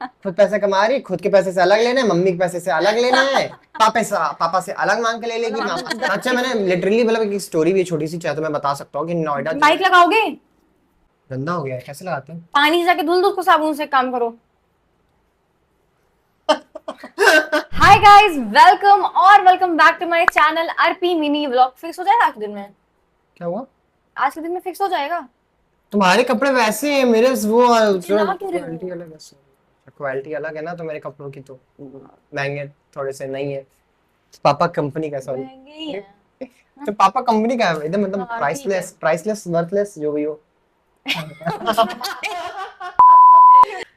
खुद पैसे कमा रही, खुद के पैसे से अलग लेना है, मम्मी के पैसे से अलग लेना है, पापा से अलग मांग के ले लेगी मामा। अच्छा मैंने लिटरली मतलब एक स्टोरी भी छोटी सी चाहे तो मैं बता सकता हूँ कि नोएडा जब माइक लगाओगे? गंदा हो गया है, कैसे लगाते हैं? पानी से जाके धुल दो उसको, साबुन से, काम करो। हाय गाइस, वेलकम और welcome back to my channel RP mini vlog. Fix हो जाएगा आज के दिन में? क्या हुआ? आज के दिन में फिक्स हो जाएगा। तुम्हारे कपड़े वैसे हैं, मेरे वो तो चिल्ला क्यों रहे क्वालिटी हो? अलग है। क्वालिटी अलग है ना, तो मेरे कपड़ों की तो महंगे थोड़े से नहीं है। पापा कंपनी का, सॉरी। महंगे ही हैं। तो पापा कंपनी का है एकदम, मतलब हाँ ठीक है। प्राइसलेस प्राइसलेस वर्थलेस जो भी हो।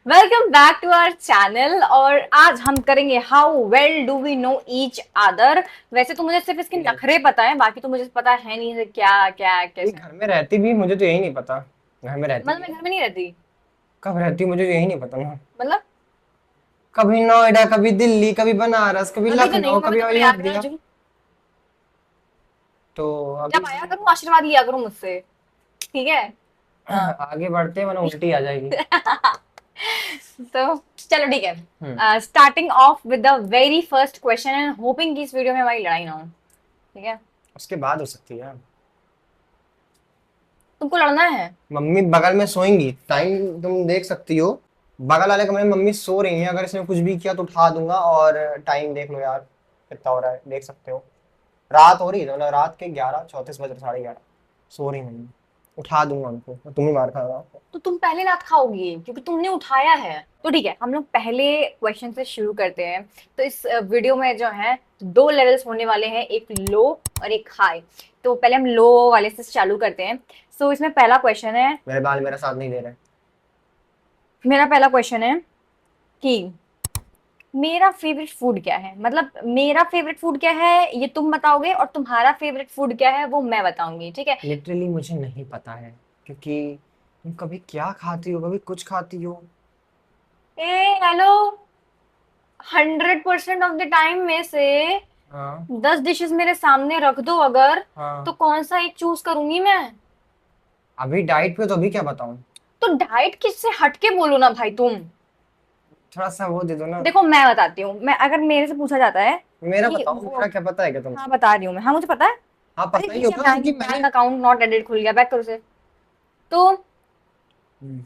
Welcome back to our channel. और आज हम करेंगे how well do we know each other. वैसे तो मुझे सिर्फ इसके नखरे पता है, बाकी तो मुझे पता है नहीं है क्या क्या ये कैसे। घर में रहती भी मुझे तो यही नहीं पता। घर में रहती मतलब भी मैं है, घर में नहीं रहती। कब रहती मुझे यही नहीं पता ना। मतलब कभी नोएडा, कभी दिल्ली, कभी बनारस, कभी अभी तो नहीं लखनऊ, हूँ, मैं कभी तो अयोध्या। प्रयागराज हूँ। तो अभी जब आया करूँ आशीर्वाद लिया करूँ मुझसे, ठीक है। हाँ। आगे बढ़ते हैं वरना उल्टी आ जाएगी। तो चलो ठीक हम्म। है, starting of with the very first question and hopping कि इस वीडियो में हमारी लड़ाई ना हो। ठीक है। उसके बाद हो सकती है। तुमको लड़ना है? मम्मी बगल में सोएंगी, टाइम तुम देख सकती हो। बगल वाले कमरे में मम्मी सो रही हैं, अगर इसने कुछ भी किया तो उठा दूंगा। और टाइम देख लो यार, कितना हो रहा है देख सकते हो। रात हो रही है, मतलब रात के 11:34 बज रहे, 11:30। सो रही मम्मी, उठा दूंगा उनको, और तुम ही मार खाओ। तो तुम पहले रात खाओगी क्योंकि तुमने उठाया है। तो ठीक है, हम लोग पहले क्वेश्चन से शुरू करते हैं। तो इस वीडियो में जो है दो लेवल्स होने वाले हैं, एक लो और एक हाई। तो पहले हम लो वाले से चालू करते हैं। सो इसमें पहला क्वेश्चन है। मेरे बाल मेरा साथ नहीं दे रहे। मेरा पहला क्वेश्चन है कि मेरा फेवरेट फूड क्या है। मतलब मेरा फेवरेट फूड क्या है ये तुम बताओगे, और तुम्हारा फेवरेट फूड क्या है वो मैं बताऊंगी, ठीक है। लिटरली मुझे नहीं पता है, क्योंकि तुम कभी क्या खाती हो, कभी कुछ खाती हो। ए हेलो, 100% ऑफ द टाइम में से हाँ 10 डिशेस मेरे सामने रख दो अगर, तो हाँ। कौन सा एक चूज करूंगी मैं? अभी डाइट पे हो, तो अभी क्या बताऊं? तो डाइट किससे हटके बोलो ना भाई तुम। थोड़ा सा वो दे दो ना। देखो मैं बताती हूँ, मैं अगर मेरे से पूछा जाता है मेरा कि बताओ, वो, मेरा क्या पता है क्या हाँ तुमसे? बता रही हूँ मैं, हाँ मुझे पता है। हाँ अरे पता ही पीछे होगा, क्योंकि बैंक मैंने अकाउंट नॉट एडेड खुल गया, बैक करो उसे। तो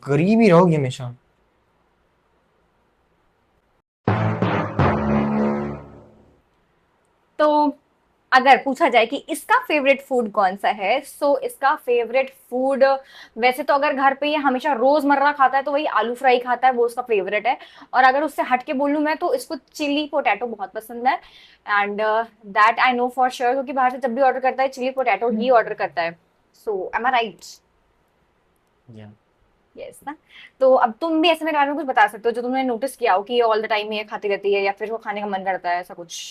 गरीब ही रहोगी हमेशा। तो अगर पूछा जाए कि इसका फेवरेट फूड कौन सा है, सो इसका फेवरेट फूड, वैसे तो अगर घर पे ये हमेशा रोजमर्रा खाता है तो वही आलू फ्राई खाता है, वो उसका फेवरेट है। और अगर उससे हट के बोलूं मैं तो इसको चिली पोटैटो बहुत पसंद है। And that I know for sure, क्योंकि बाहर से जब भी ऑर्डर करता है चिली पोटैटो ही ऑर्डर करता है। सो एम आई राइट? या यस ना। तो अब तुम भी ऐसे मेरे बारे में कुछ बता सकते हो जो तुमने नोटिस किया हो कि ये ऑल द टाइम ये खाती रहती है, या फिर वो खाने का मन करता है, ऐसा कुछ।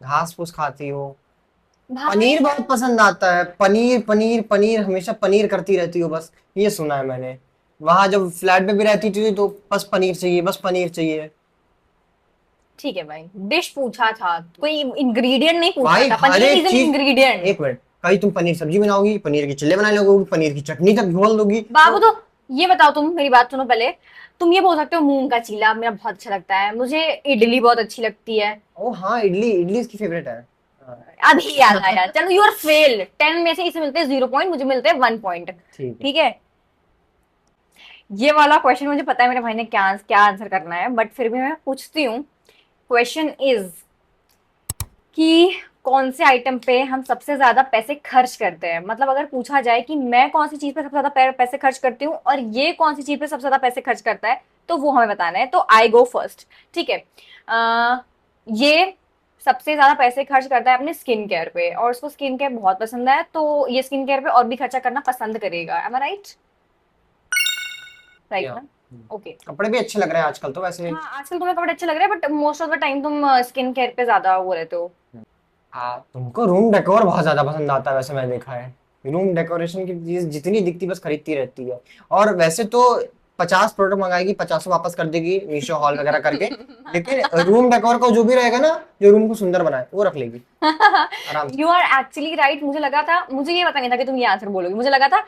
घास फूस खाती हो। भाई पनीर बहुत पसंद आता है, पनीर पनीर पनीर, हमेशा पनीर करती रहती हो बस। ये सुना है मैंने। वहां जब फ्लैट पे भी रहती थी तो बस पनीर चाहिए, बस पनीर चाहिए। ठीक है भाई, डिश पूछा था, कोई इंग्रेडिएंट नहीं पूछा भाई था। हर पनीर एक इज एन चीज। इंग्रेडिएंट। एक मिनट, कहीं तुम पनीर सब्जी बनाओगी, पनीर के चिल्ले बनाने लगोगी, पनीर की चटनी तक घोल दोगी बाबू तो। तो ये बताओ, तुम मेरी बात सुनो पहले। तुम ये बोल सकते हो मूंग का चीला मेरा बहुत अच्छा लगता है, मुझे इडली बहुत अच्छी लगती है। ओ हाँ, इडली इडली इसकी फेवरेट है। हाँ, अभी याद आया, चलो यू आर फेल। 10 में से इसे मिलते हैं 0 पॉइंट, मुझे मिलते हैं 1 पॉइंट। ठीक है। ठीक है। ये वाला क्वेश्चन मुझे पता है मेरे भाई ने क्या क्या आंसर करना है, बट फिर भी मैं पूछती हूँ। क्वेश्चन इज कि कौन से आइटम पे हम सबसे ज्यादा पैसे खर्च करते हैं। मतलब अगर पूछा जाए कि मैं कौन सी चीज पे सबसे ज्यादा पैसे खर्च करती हूँ और ये कौन सी चीज पे सबसे ज्यादा पैसे खर्च करता है, तो वो हमें बताना है। तो आई गो फर्स्ट, ठीक है। ये सबसे ज्यादा पैसे खर्च करता है अपने स्किन केयर पे, और उसको स्किन केयर बहुत पसंद है, तो ये स्किन केयर पे और भी खर्चा करना पसंद करेगा। एम आई राइट? राइट या ना? ओके। कपड़े भी अच्छे लग रहे हैं आजकल तो वैसे। हाँ आजकल तुम्हें कपड़े अच्छे लग रहे हैं, but most of the time तुम स्किन केयर पे ज्यादा वो रहते हो। तुमको रूम डेकोर बहुत ज्यादा पसंद आता है वैसे, मैं देखा है। रूम डेकोरेशन की चीज जितनी दिखती बस खरीदती रहती है। और वैसे तो 50 प्रोडक्ट मंगाएगी, 50 वापस कर देगी मीशो हॉल वगैरह करके। लेकिन रूम डेकोर को जो भी रहेगा ना, जो रूम को सुंदर बनाए वो रख लेगी आराम से। You are actually right. मुझे लगा था, मुझे ये पता नहीं था कि तुम ये आंसर बोलोगे, मुझे लगा था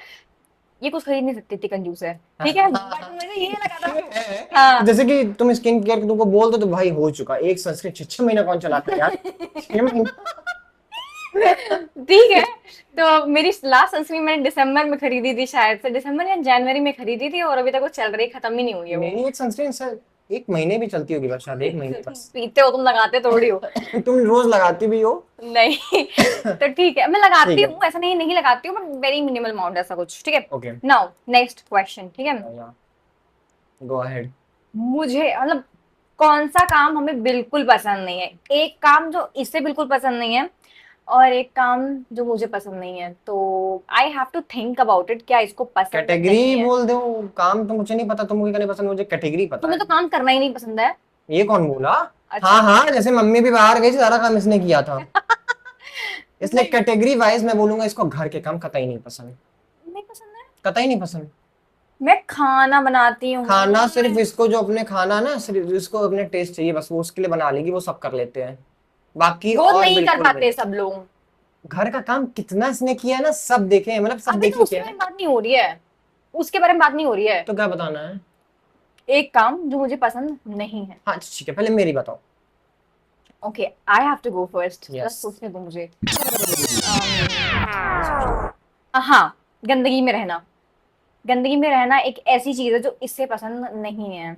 ये कुछ खरीद नहीं सकती, इतनी कंजूस है, ठीक है, हाँ, बट मुझे ये लगा था। है। हाँ। जैसे कि तुम स्किन केयर तुमको बोल दो तो भाई हो चुका, एक सनस्क्रीन 6 महीना कौन चलाता है यार, 6 महीना। ठीक है, तो मेरी लास्ट सनस्क्रीन मैंने दिसंबर में खरीदी थी, शायद से दिसंबर या जनवरी में खरीदी थी, और अभी तक वो चल रही, खत्म ही नहीं हुई है वो। मेरी एक सनस्क्रीन सर 1 महीने भी चलती होगी बस, शायद 1 महीने बस। पीते हो तुम, लगाते थोड़ी हो। तुम रोज लगाती भी हो। नहीं। तो ठीक है, मैं ठीक लगाती है। हूँ, ऐसा नहीं नहीं लगाती हूँ, बट वेरी मिनिमल अमाउंट, ऐसा कुछ, ठीक है। ओके, नाउ नेक्स्ट क्वेश्चन, ठीक है। Go ahead. मुझे मतलब कौन सा काम हमें बिल्कुल पसंद नहीं है, एक काम जो इसे बिल्कुल पसंद नहीं है, और एक काम जो मुझे पसंद नहीं है, तो I have to think about it, क्या इसको पसंद नहीं कैटेगरी है। बोल दो। काम तो मुझे नहीं पता, तुमको क्या नहीं पसंद, मुझे कैटेगरी पता तुम्हें है। तो काम करना ही नहीं पसंद है। ये कौन बोला? हाँ अच्छा। हाँ, जैसे मम्मी भी बाहर गई थी, सारा काम इसने किया था। इसलिए नहीं, कैटेगरी वाइज मैं बोलूंगा इसको घर के काम कतई नहीं पसंद। नहीं पसंद है। कतई नहीं पसंद। मैं खाना बनाती हूँ। खाना सिर्फ इसको जो अपने खाना ना, सिर्फ इसको अपने टेस्ट चाहिए बस, वो उसके लिए बना लेगी, वो सब कर लेते हैं, बाकी वो और नहीं कर बिल्कुल भी पाते नहीं। सब लोग। घर का काम कितना इसने किया है ना, सब देखे हैं, मतलब सब अभी देख तो ही उसके किया बारे है। में बात नहीं हो रही है, उसके बारे में बात नहीं हो रही है। तो क्या बताना है? एक काम जो मुझे पसंद नहीं है। हाँ ठीक है, पहले मेरी बताओ। Okay, I have to go first, yes. बस सोचने दो मुझे। हाँ, गंदगी में रहना। गंदगी में रहना एक ऐसी चीज है जो इससे पसंद नहीं है।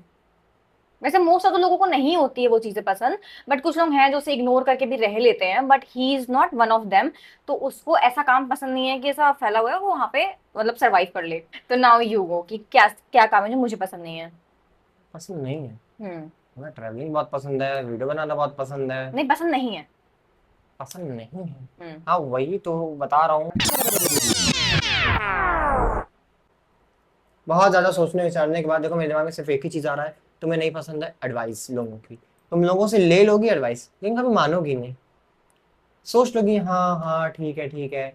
वैसे मोस्ट ऑफ द लोगों को नहीं होती है वो चीजें पसंद, बट कुछ लोग हैं जो उसे इग्नोर करके भी रह लेते हैं, but he is not one of them. तो उसको ऐसा काम पसंद नहीं है कि ऐसा फैला हुआ है वो वहां पे मतलब सरवाइव कर ले। तो नाउ यू गो कि क्या क्या काम है जो मुझे पसंद नहीं है। पसंद नहीं है? हम्म। हमें ट्रैवलिंग बहुत पसंद है, वीडियो बनाना बहुत पसंद है। नहीं, पसंद नहीं है। पसंद नहीं है? हम्म। हाँ वही तो बता रहा हूँ। बहुत ज्यादा सोचने विचारने के बाद देखो मेरे दिमाग में सिर्फ एक ही चीज आ रहा है, तुम्हें नहीं पसंद है एडवाइस लोगों की। तुम लोगों से ले लोगी एडवाइस, लेकिन कभी मानोगी नहीं। सोच लोगी हाँ हाँ ठीक है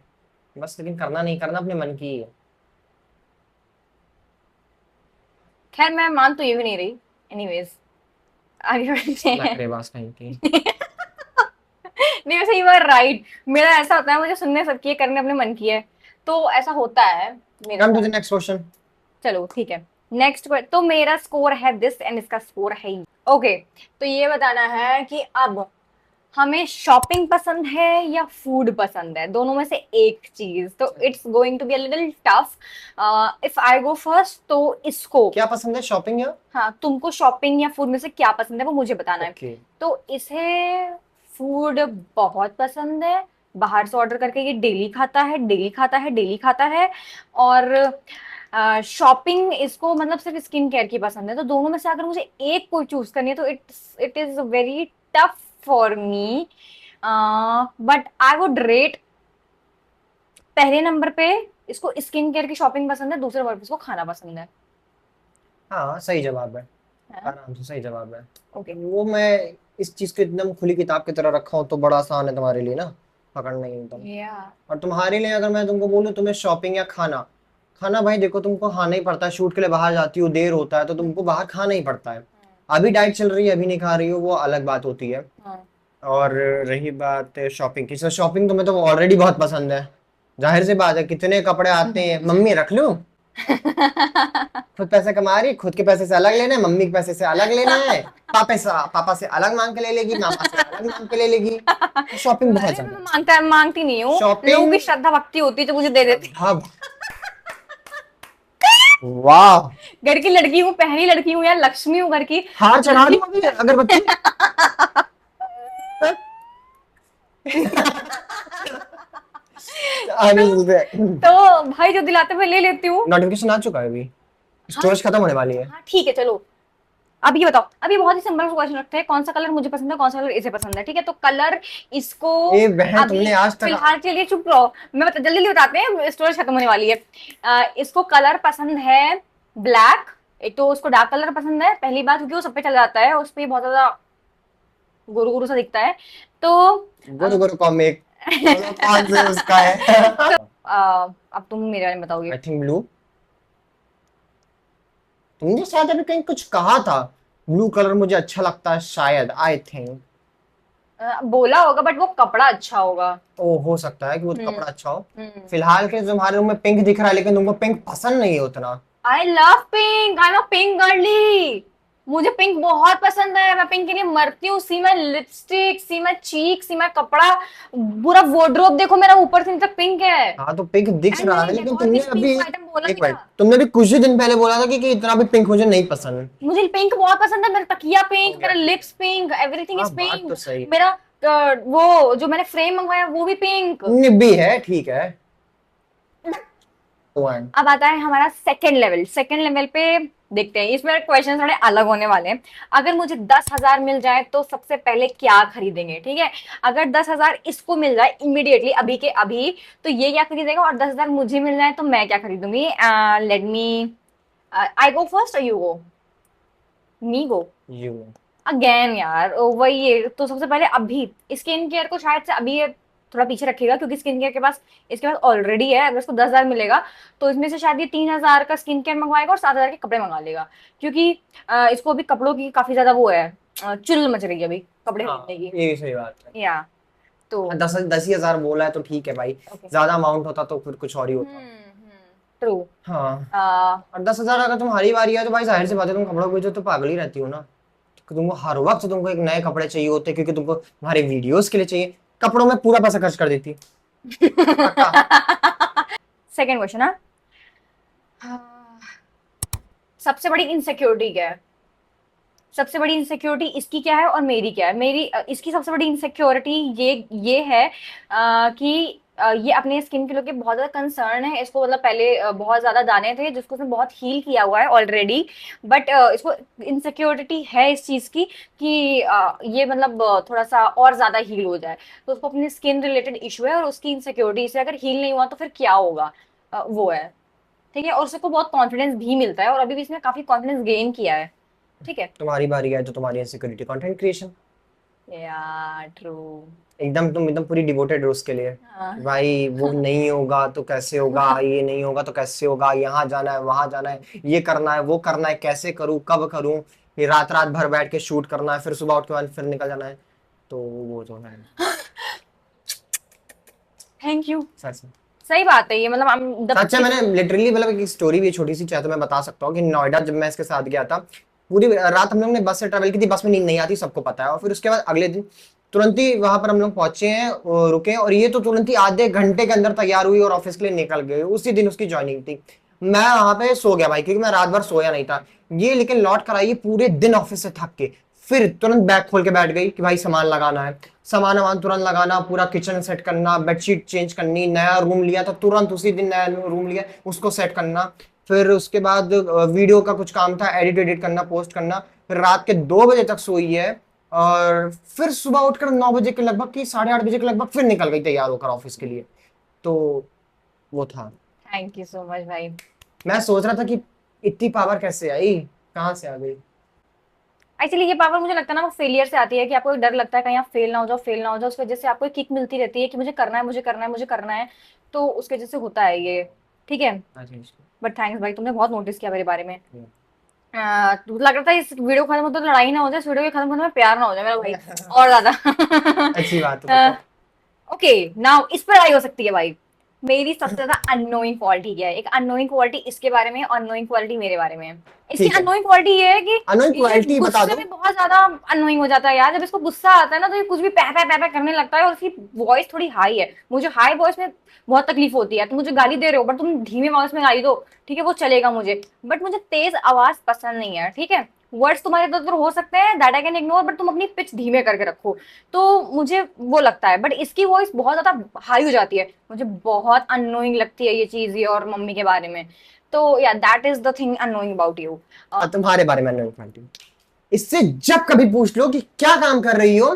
बस, लेकिन करना नहीं, करना अपने मन की है। खैर मैं मान तो ये भी नहीं रही। एनीवेज, आगे बढ़ते हैं। नखरेबाज कहीं की। नहीं, वैसे यू आर राइट। मेरा ऐसा होता है, मुझे सुनने सबकी है, करने अपने मन की है, तो ऐसा होता है मेरे कम टू साथ। The next question. चलो ठीक है। नेक्स्ट, तो मेरा स्कोर है दिस एंड इसका स्कोर है ये। ओके, तो ये बताना है कि अब हमें शॉपिंग पसंद है या फूड पसंद है, दोनों में से एक चीज, तो it's going to be a little tough. If I go first, तो इसको, क्या पसंद है, शॉपिंग या? हाँ, तुमको शॉपिंग या फूड में से क्या पसंद है वो मुझे बताना है। ओके। तो इसे फूड बहुत पसंद है, बाहर से ऑर्डर करके ये डेली खाता है, डेली खाता है, डेली खाता है। और शॉपिंग इसको मतलब सिर्फ स्किन केयर की पसंद है। तो दोनों में से अगर मुझे एक कोई चूज करनी है, तो it is very tough for me, but I would rate पहले नंबर पे इसको स्किन केयर की शॉपिंग पसंद है, दूसरे नंबर पे इसको खाना पसंद है। हाँ सही जवाब है, हाँ, आराम से सही जवाब है। ओके। वो मैं इस चीज को एकदम खुली किताब की तरह रखा हूँ तो बड़ा आसान है तुम्हारे लिए ना, पकड़ना ही एकदम। या और तुम्हारे लिए अगर मैं तुमको बोलूँ तुम्हें शॉपिंग या खाना, खाना भाई देखो तुमको खाना ही पड़ता है, शूट के लिए बाहर जाती हो, देर होता है तो तुमको बाहर खाना ही पड़ता है। अभी डाइट चल रही है, अभी नहीं खा रही हो, वो अलग बात होती है। हाँ। और रही बात शॉपिंग की, शॉपिंग तुम्हें तो ऑलरेडी बहुत पसंद है, जाहिर सी बात है, कितने कपड़े आते हैं, मम्मी रख लूं? खुद पैसे कमा रही, खुद के पैसे से अलग लेना है, मम्मी के पैसे से अलग लेना है, पापा से अलग मांग के ले लेगी, मामा से अलग मांग के ले लेगी। शॉपिंग बहुत अरे ज्यादा। मैं मांगती नहीं हूँ, लोगों शॉपिंग। की श्रद्धा भक्ति होती है जो मुझे दे देते हाँ। वाह। हैं। घर की लड़की हूँ, पहली लड़की हूँ यार, लक्ष्मी हूँ घर की। हार चढ़ा दूं अभी अगरबत्ती? आगे तो चलते हैं। तो भाई जो दिलाते हुए ले लेती हूँ। नोटिफिकेशन आ चुका है अभी, हाँ, स्टोरेज खत्म होने वाली है। हाँ ठीक है, चलो अब ये बताओ। अभी बहुत ही सिंपल क्वेश्चन रखते हैं, कौन सा कलर मुझे पसंद है, कौन सा कलर इसे पसंद है, ठीक है। तो कलर इसको ए बहन, अभी तुमने आज तक। फिलहाल, चलिए चुप रहो, मैं बता जल्दी जल्दी बताते हैं, स्टोरेज खत्म होने वाली है। इसको कलर पसंद है ब्लैक। एक तो उसको डार्क कलर पसंद है, पहली बात, क्योंकि वो सब पे चल जाता है, उस पे बहुत ज्यादा गुरु गुरु सा दिखता है। तो गुरु गुरु कॉमिक, बोलो कौन से उसका है? अब तुम मेरे बारे में बताओगे। I think blue. तुमने शायद अभी कहीं कुछ कहा था, ब्लू कलर मुझे अच्छा लगता है शायद, आई थिंक। बोला होगा बट वो कपड़ा अच्छा होगा। ओ हो सकता है कि वो तो हम्म। कपड़ा अच्छा हो। हम्म। फिलहाल के तुम्हारे रूम में पिंक दिख रहा है, लेकिन तुमको पिंक पसंद नहीं है उतना। I love pink, I am a pink girly. मुझे पिंक बहुत पसंद है, मैं पिंक के लिए मरती हूँ। सी माई लिपस्टिक, सी माई चीक, सी माई कपड़ा, पूरा वार्डरोब देखो मेरा ऊपर से नीचे तक पिंक है। हाँ तो पिंक दिख एंड रहा मैंने है, एक लेकिन और भी तुमने अभी पिंक आइटम बोला एक भी मिनट, था। तुमने भी कुछ ही दिन पहले बोला था कि इतना भी पिंक मुझे नहीं पसंद। मुझे पिंक बहुत पसंद है, मेरा तकिया हो पिंक, गया, मेरा ठीक है। लिप्स पिंक, एवरीथिंग हाँ इज बात तो पिंक। सही। मेरा वो जो मैंने फ्रेम मंगवाया वो भी पिंक। निब्बी है, ठीक है। वन। अब आता है हमारा सेकंड लेवल। सेकंड लेवल पे देखते हैं, इसमें क्वेश्चन थोड़े अलग होने वाले हैं। अगर मुझे 10,000 मिल जाए तो सबसे पहले क्या खरीदेंगे, ठीक है। अगर 10,000 इसको मिल जाए इमीडिएटली, अभी के अभी, तो ये क्या खरीदेगा, और 10,000 मुझे मिल जाए तो मैं क्या खरीदूंगी। लेट मी, आई गो फर्स्ट और you go. Me go you. Again यार, वही है तो सबसे पहले अभी स्किन केयर को शायद से अभी ये थोड़ा पीछे रखेगा, क्योंकि स्किन केयर के पास इसके पास ऑलरेडी है। अगर उसको 10,000 मिलेगा तो इसमें से शायद ये 3,000 का स्किन केयर मंगवाएगा और 7,000 के कपड़े मंगा लेगा, क्योंकि इसको अभी कपड़ों की काफी ज्यादा वो है, चुल मच रही है अभी कपड़े हाँ खरीदने की। ये भी सही बात है। या तो हाँ, 10 10 ही हजार बोला है तो ठीक है भाई। ओके। ज्यादा अमाउंट होता तो फिर कुछ और ही होता। ट्रू। हाँ। और 10 हजार अगर तुम्हारी बारी है तो भाई जाहिर सी बात है, तुम कपड़ों की तो पागल ही रहती हो ना। तो तुमको हर वक्त तुमको एक नए कपड़े चाहिए होते हैं, क्योंकि तुमको तुम्हारे वीडियोस के लिए चाहिए। कपड़ों में पूरा पैसा खर्च कर देती। पक्का। सेकेंड क्वेश्चन है, सबसे बड़ी इनसिक्योरिटी क्या है। सबसे बड़ी इनसिक्योरिटी इसकी क्या है और मेरी क्या है। मेरी इसकी सबसे बड़ी इनसिक्योरिटी ये है कि ये अपने स्किन के लिए बहुत ज्यादा कंसर्न है इसको। मतलब पहले बहुत ज्यादा दाने थे जिसको उसने बहुत हील किया हुआ है ऑलरेडी, बट इसको इनसिक्योरिटी है इस चीज की कि ये मतलब थोड़ा सा और ज्यादा हील हो जाए। तो उसको अपनी स्किन रिलेटेड इशू है और उसकी इनसिक्योरिटी से अगर हील नहीं हुआ तो फिर क्या होगा, वो है। ठीक है, और उसको बहुत कॉन्फिडेंस भी मिलता है और अभी भी इसने काफी कॉन्फिडेंस गेन किया है। ठीक है। तुम्हारी बारी है तो तुम्हारी इनसिक्योरिटी कंटेंट क्रिएशन। या ट्रू। एकदम तुम एकदम पूरी डिवोटेड हो उसके लिए। हाँ। भाई वो नहीं होगा तो कैसे होगा, ये नहीं होगा तो कैसे होगा, यहाँ जाना है वहां जाना है, ये करना है वो करना है, कैसे करूँ कब करूँ, ये रात रात भर बैठ के शूट करना है, फिर सुबह उठ के बाद फिर निकल जाना है। तो वो तो है। Thank you. सच में। सही बात है ये, मतलब सच है, मैंने लिटरली मतलब एक स्टोरी भी छोटी सी चाहे तो मैं बता सकता हूँ कि नोएडा जब मैं इसके साथ गया था, पूरी रात हम लोग ने बस से ट्रेवल की थी। बस में नींद नहीं आती सबको पता है। और फिर उसके बाद अगले दिन तुरंत ही वहां पर हम लोग पहुंचे हैं, रुके, और ये तो तुरंत ही आधे घंटे के अंदर तैयार हुई और ऑफिस के लिए निकल गई। उसी दिन उसकी ज्वाइनिंग थी। मैं वहां पे सो गया भाई, क्योंकि मैं रात भर सोया नहीं था। ये लेकिन लौट कर आई पूरे दिन ऑफिस से थक के, फिर तुरंत बैग खोल के बैठ गई कि भाई सामान लगाना है। सामान वामान तुरंत लगाना, पूरा किचन सेट करना, बेडशीट चेंज करनी, नया रूम लिया तो तुरंत उसी दिन नया रूम लिया उसको सेट करना। फिर उसके बाद वीडियो का कुछ काम था, एडिट एडिट करना, पोस्ट करना। फिर रात के 2 बजे तक सोई है। और फिर सुबह उठकर 9 बजे के लगभग की 8:30 बजे के लगभग फिर निकल गई तैयार होकर ऑफिस के लिए। तो वो था। थैंक यू सो मच भाई। मैं सोच रहा था कि इतनी पावर कैसे आई, कहाँ से आ गई। एक्चुअली ये पावर मुझे लगता है ना वो फेलियर से आती है, कि आपको एक डर लगता है कहीं आप फेल ना हो जाओ, फेल ना हो जाओ, उस वजह से आपको एक किक मिलती रहती है कि मुझे करना है, मुझे करना है, मुझे करना है। तो उसके वजह से होता है ये। ठीक है। बट थैंक्स भाई, तुमने बहुत नोटिस किया मेरे बारे में। तो लग रहा था इस वीडियो खत्म होते तो लड़ाई ना हो जाए, इस वीडियो के खत्म होने में प्यार ना हो जाए मेरा भाई, और ज्यादा। अच्छी बात है तो। ओके, नाउ इस पर लड़ाई हो सकती है भाई। मेरी सबसे ज्यादा अननोइंग क्वालिटी क्या है। एक अननोइंग क्वालिटी इसके बारे में और अननोइंग क्वालिटी मेरे बारे में है। इसकी ठीक है, अननोइंग क्वालिटी ये है कि अनोइंग ये क्वालिटी बता गुस्से दो। में बहुत ज्यादा अननोइंग हो जाता है यार। जब इसको गुस्सा आता है ना तो ये कुछ भी पै पै पै पै करने लगता है, और इसकी वॉइस थोड़ी हाई है। मुझे हाई वॉइस में बहुत तकलीफ होती है। तुम मुझे गाली दे रहे हो बट तुम धीमे वॉइस में गाली दो, ठीक है, वो चलेगा मुझे। बट मुझे तेज आवाज पसंद नहीं है, ठीक है। वर्ड्स तुम्हारे इधर उधर हो सकते हैं, that I can ignore, but तुम अपनी पिच धीमे करके रखो। तो मुझे वो लगता है, बट इसकी वॉइस बहुत ज्यादा हाई हो जाती है। मुझे बहुत अननोइंग लगती है ये चीज, ये और मम्मी के बारे में। तो या that is the thing annoying about you. तुम्हारे बारे में अनोइंग क्वालिटी, इससे जब कभी पूछ लो कि क्या काम कर रही हो,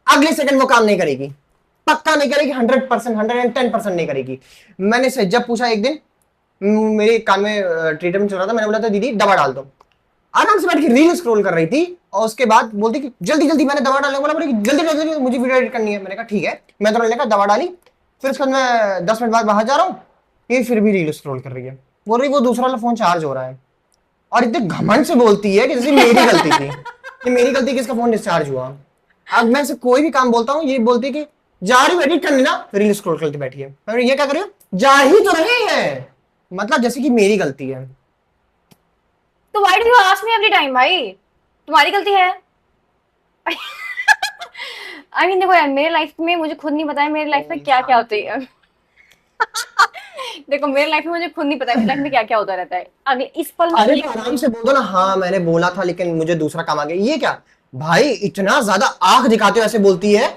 अगले सेकंड वो काम नहीं करेगी। पक्का नहीं करेगी, 100%, 110% नहीं करेगी। मैंने इससे जब पूछा एक दिन, मेरे कान में ट्रीटमेंट चल रहा था, मैंने बोला था दीदी दवा डाल दो। आराम से बैठ के रील स्क्रॉल कर रही थी, और उसके बाद बोलती कि जल्दी जल्दी, मैंने दवा डालने बोला, बोली जल्दी जल्दी मुझे वीडियो एडिट करनी है। मैंने कहा ठीक है, मैं तो लेकर दवा डाली। फिर उसके बाद मैं 10 मिनट बाद बाहर जा रहा हूँ, ये फिर भी रील स्क्रॉल कर रही है। बोल रही वो दूसरा वाला फोन चार्ज हो रहा है। और इतने घमंड से बोलती है कि जैसे मेरी गलती थी, कि मेरी गलती कि इसका फोन डिस्चार्ज हुआ। अब मैं से कोई भी काम बोलता हूँ, ये बोलती है कि जा रही हूँ एडिट करने ना, रील स्क्रॉल करके बैठी है। मैं ये क्या कर रही हूँ, जा ही तो रहे हैं, मतलब जैसे कि मेरी गलती है। तो why do you ask me every time भाई, तुम्हारी गलती है। आई मीन देखो यार, मेरे लाइफ में मुझे खुद नहीं पता है मेरी लाइफ में क्या क्या होती है। देखो मेरे लाइफ में मुझे खुद नहीं पता है मेरी लाइफ में क्या क्या होता रहता है, अगले इस पल में अरे ये तो आराम से बोल दो ना, हाँ मैंने बोला था लेकिन मुझे दूसरा काम आ गया, ये क्या भाई इतना ज्यादा आंख दिखाते हो ऐसे बोलती है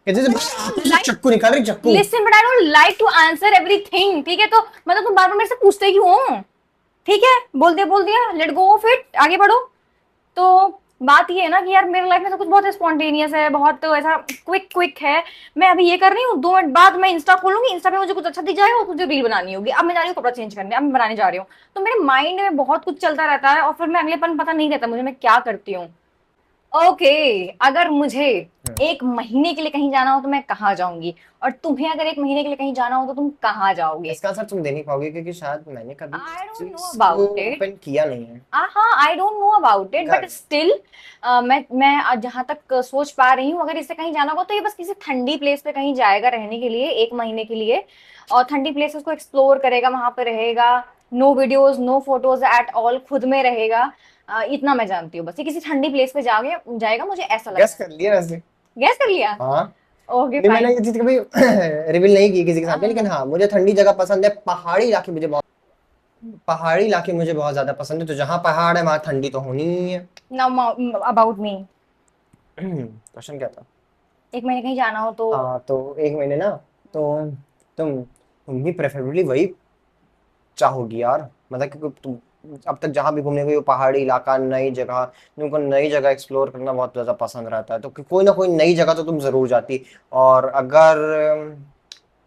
कि जैसे भाई आंखों से चक्कू निकाल रही, चक्कू। Listen but I don't like to answer everything, ठीक है, तो मतलब तुम बार बार मेरे से पूछते क्यों हो। ठीक है, बोल दिया, लेट गो ऑफ इट, आगे बढ़ो। तो बात ये है ना कि यार मेरे लाइफ में सब कुछ बहुत स्पॉन्टेनियस है, बहुत तो ऐसा क्विक है। मैं अभी ये कर रही हूँ, 2 मिनट बाद मैं इंस्टा खोलूंगी, इंस्टा पे मुझे कुछ अच्छा दिख जाएगा और मुझे रील बनानी होगी, अब मैं जा रही हूँ कपड़ा चेंज करने, अब मैं बनाने जा रही हूँ। तो मेरे माइंड में बहुत कुछ चलता रहता है और फिर मैं अगले पल पता नहीं रहता मुझे मैं क्या करती हूँ। ओके, अगर मुझे 1 महीने के लिए कहीं जाना हो तो मैं कहाँ जाऊंगी, और तुम्हें अगर 1 महीने के लिए कहीं जाना हो तो तुम कहाँ जाओगे। इसका आंसर तुम दे नहीं पाओगे क्योंकि शायद मैंने कभी इस आई डोंट नो चीज को अबाउट इट। ओपन किया नहीं है। हाँ, आई don't know about it, but घर। स्टिल मैं जहां तक सोच पा रही हूँ, अगर इससे कहीं जाना होगा तो ये बस किसी ठंडी प्लेस पे कहीं जाएगा रहने के लिए 1 महीने के लिए, और ठंडी प्लेसेस को एक्सप्लोर करेगा, वहां पे रहेगा, no videos no photos at all, खुद में रहेगा। इतना मैं जानती हूँ बस, ये किसी ठंडी प्लेस पे जागे जाएगा, मुझे ऐसा लग गैस रहा कर लिया वैसे। है। गैस कर लिया। हाँ। ओके नहीं मैंने फाइन। ये चीज कभी रिवील नहीं की किसी के सामने, लेकिन हाँ मुझे ठंडी जगह पसंद है, पहाड़ी इलाके मुझे बहुत ज्यादा पसंद है, तो जहाँ पहाड़ है वहां ठंडी तो होनी ही है। नाउ अबाउट मी, क्वेश्चन क्या था। 1 महीने कहीं जाना हो तो हाँ तो 1 महीने ना, तो तुम भी प्रेफरेबली वही चाहोगी यार, मतलब क्योंकि तुम अब तक जहां भी घूमने गई हो पहाड़ी इलाका, नई जगह, तुमको नई जगह एक्सप्लोर करना बहुत ज्यादा पसंद रहता है, तो कोई ना कोई नई जगह तो तुम जरूर जाती, और अगर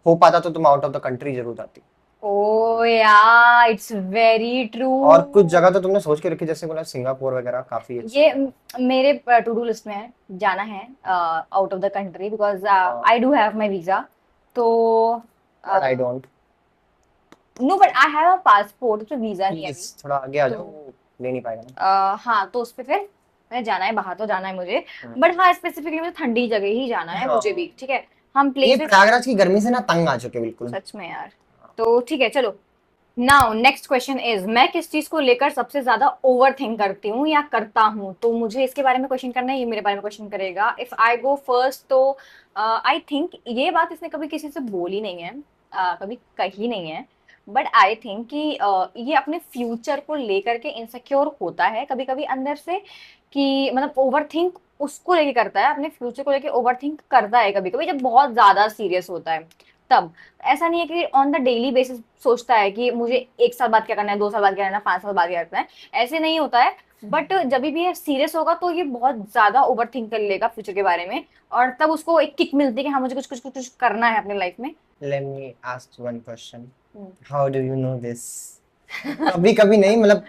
हो पाता तो तुम आउट ऑफ द कंट्री जरूर जाती। ओ या, इट्स वेरी ट्रू। और कुछ जगह तो तुमने सोच के रखी, जैसे बोला सिंगापुर वगैरह काफी ये अच्छी है। मेरे टू डू लिस्ट में है, जाना है out of the country, because हाँ I do have my visa. तो but I don't. No, but I have a passport, तो वीजा नहीं है प्लीज अभी। थोड़ा आगे आ तो जाओ, वो ले नहीं पाएगा ना। हाँ, तो उस पे फिर मैं जाना है, बाहर तो जाना है मुझे, हम्म। बट हाँ स्पेसिफिकली मुझे ठंडी जगह ही जाना है मुझे हाँ भी, ठीक है। हम ये प्लेसेस, प्रयागराज की गर्मी से ना तंग आ चुके बिल्कुल। सच में यार। तो ठीक है चलो, नाउ नेक्स्ट क्वेश्चन इज, मैं किस चीज को लेकर सबसे ज्यादा ओवर थिंक करती हूँ या करता हूँ, तो मुझे इसके बारे में क्वेश्चन करना है, ये मेरे बारे में क्वेश्चन करेगा। इफ आई गो फर्स्ट तो आई थिंक ये बात इसने कभी किसी से बोली नहीं है, कभी कही नहीं है, बट आई थिंक कि ये अपने फ्यूचर को लेकर के इनसिक्योर होता है कभी कभी अंदर से, कि मतलब ओवर थिंक उसको लेके करता है, अपने फ्यूचर को लेके ओवर थिंक करता है कभी कभी जब बहुत ज्यादा सीरियस होता है तब। ऐसा नहीं है कि ऑन द डेली बेसिस सोचता है कि मुझे 1 साल बाद क्या करना है, 2 साल बाद क्या करना है, 5 साल बाद क्या करना है, ऐसे नहीं होता है। बट जब भी ये सीरियस होगा तो ये बहुत ज्यादा ओवर थिंक कर लेगा फ्यूचर के बारे में, और तब उसको एक किक मिलती है कि हाँ मुझे कुछ कुछ कुछ कुछ करना है अपने लाइफ में। Let me ask one question, hmm. How do you know this. कभी कभी नहीं, मतलब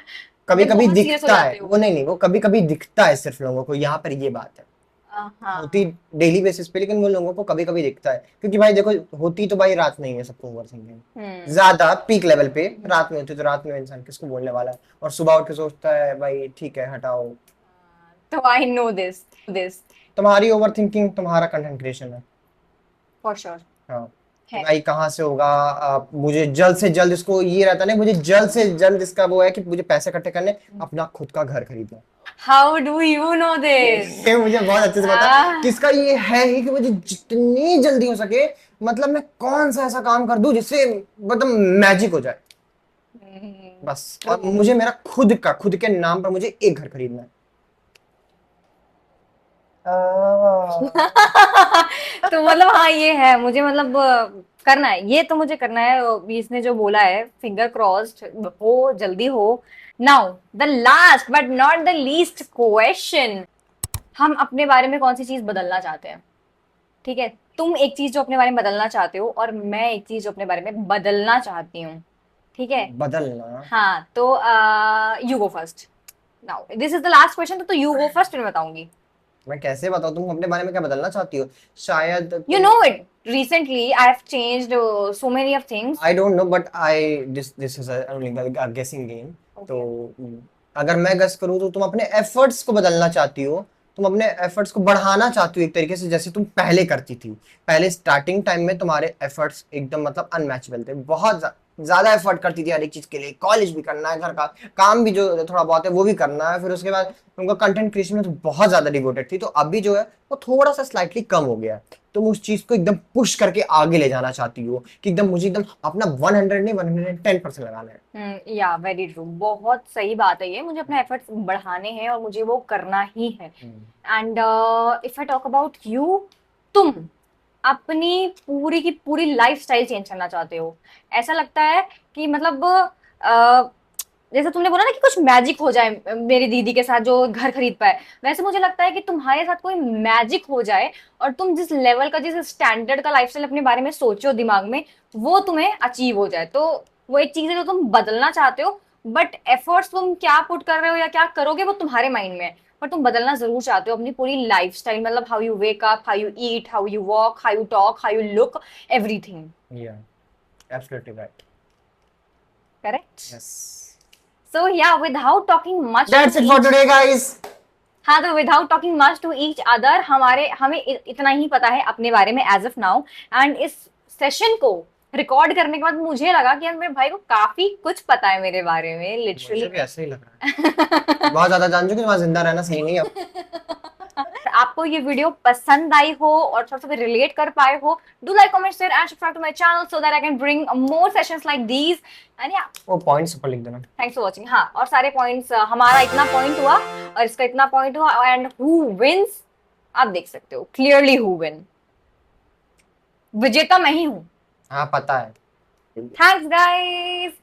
कभी जब कभी बहुत सीरियस हो दिखता है, जाते हो। वो नहीं नहीं, वो कभी कभी दिखता है सिर्फ लोगों को, यहाँ पर ये बात है। होती हाँ। डेली बेसिस पे, लेकिन वो लोगों को कभी कभी दिखता है, क्योंकि भाई देखो होती तो भाई रात में ही है सबको ओवरथिंकिंग, हम्म। ज्यादा पीक लेवल पे रात में होती, तो रात में इंसान किसको बोलने वाला है, और सुबह उठ के सोचता है भाई ठीक है हटाओ। तो आई नो दिस दिस तुम्हारी ओवरथिंकिंग तुम्हारा कंटेंट क्रिएशन है। फॉर श्योर हाँ कि है। भाई कहाँ से होगा, मुझे जल्द से जल्द, इसको ये रहता नहीं, मुझे जल्द से जल्द इसका वो है कि मुझे पैसे इकट्ठे करने, अपना खुद का घर खरीदना। How do you know this. ये मुझे बहुत अच्छे से पता है किसका ये है ही, कि मुझे जितनी जल्दी हो सके, मतलब मैं कौन सा ऐसा काम कर दूं जिससे मतलब मैजिक हो जाए बस, और मुझे मेरा खुद के नाम पर मुझे एक घर खरीदना है। तो मतलब हाँ ये है मुझे, मतलब करना है, ये तो मुझे करना है, इसने जो बोला है फिंगर क्रॉस्ड हो, जल्दी हो। Now the last but not the least question, हम अपने बारे में कौन सी चीज बदलना चाहते हैं, ठीक है। तुम एक चीज जो अपने बारे में बदलना चाहते हो और मैं एक चीज जो अपने बारे में बदलना चाहती हूँ, ठीक है। बदलना। हाँ तो you go first, now this is the last question, तो यू गो फर्स्ट, फिर मैं बताऊंगी। मैं कैसे बताऊं तुम अपने बारे में क्या बदलना चाहती हो, शायद You तुम। know it. Recently, I have changed so many of things. I don't no but I this is only गेसिंग गेम। तो Okay. अगर मैं गेस करूं तो तुम अपने एफर्ट्स को बदलना चाहती हो, तुम अपने एफर्ट्स को बढ़ाना चाहती हो एक तरीके से, जैसे तुम पहले करती थी। पहले स्टार्टिंग टाइम में तुम्हारे एफर्ट्स एकदम मतलब अनमैचेबल थे, बहुत ज्यादा एफर्ट करती थी हर एक चीज के लिए, कॉलेज भी करना है, घर का काम भी जो थोड़ा बहुत है वो भी करना है, फिर उसके बाद तुमको कंटेंट क्रिएशन में तो बहुत ज्यादा डिवोटेड थी। तो अभी जो है वो थोड़ा सा स्लाइटली कम हो गया है। तुम उस चीज को एकदम पुश करके आगे ले जाना चाहती हो कि एकदम मुझे एकदम अपना 100 नहीं 110% लगाना है। या वेरी ट्रू, बहुत सही बात है ये। मुझे अपने एफर्ट्स बढ़ाने हैं और मुझे वो करना ही है। And if I talk about you, तुम अपनी पूरी की पूरी लाइफ स्टाइल चेंज करना चाहते हो। ऐसा लगता है कि मतलब जैसे तुमने बोला ना कि कुछ मैजिक हो जाए मेरी दीदी के साथ जो घर खरीद पाए, वैसे मुझे लगता है कि तुम्हारे साथ कोई मैजिक हो जाए और तुम जिस लेवल का, जिस स्टैंडर्ड का लाइफस्टाइल अपने बारे में सोचो दिमाग में, वो तुम्हें अचीव हो जाए। तो वो एक चीज है जो तुम बदलना चाहते हो, बट एफर्ट्स तुम क्या पुट कर रहे हो या क्या करोगे वो तुम्हारे माइंड में है। पर तुम बदलना जरूर चाहते हो अपनी पूरी लाइफस्टाइल, मतलब how you wake up, how you eat, how you walk, how you talk, how you look, everything. Yeah, absolutely right. Correct? Yes. So yeah without talking much That's it for today, guys. हाँ, तो without talking much to each other, हमें इतना ही पता है अपने बारे में एज ऑफ नाउ। एंड इस सेशन को रिकॉर्ड करने के बाद मुझे लगा कि यार मेरे भाई को काफी कुछ पता है मेरे बारे में, मुझे लिटरली। भी ऐसे ही लग रहा है, बहुत ज्यादा जान चुके, वहां जिंदा रहना सही नहीं अब। आपको ये वीडियो पसंद आई हो और थोड़ा सा रिलेट कर पाए हो, do like, comment, share and subscribe to my channel so that I can bring more sessions like these. And yeah, वो पॉइंट्स ऊपर लिख देना। Thanks for watching. हाँ, और सारे पॉइंट्स, हमारा इतना पॉइंट हुआ और इसका इतना पॉइंट हुआ, एंड हु विंस आप देख सकते हो क्लियरली। हु विन, विजेता मैं ही हूँ। हाँ पता है। Thanks guys.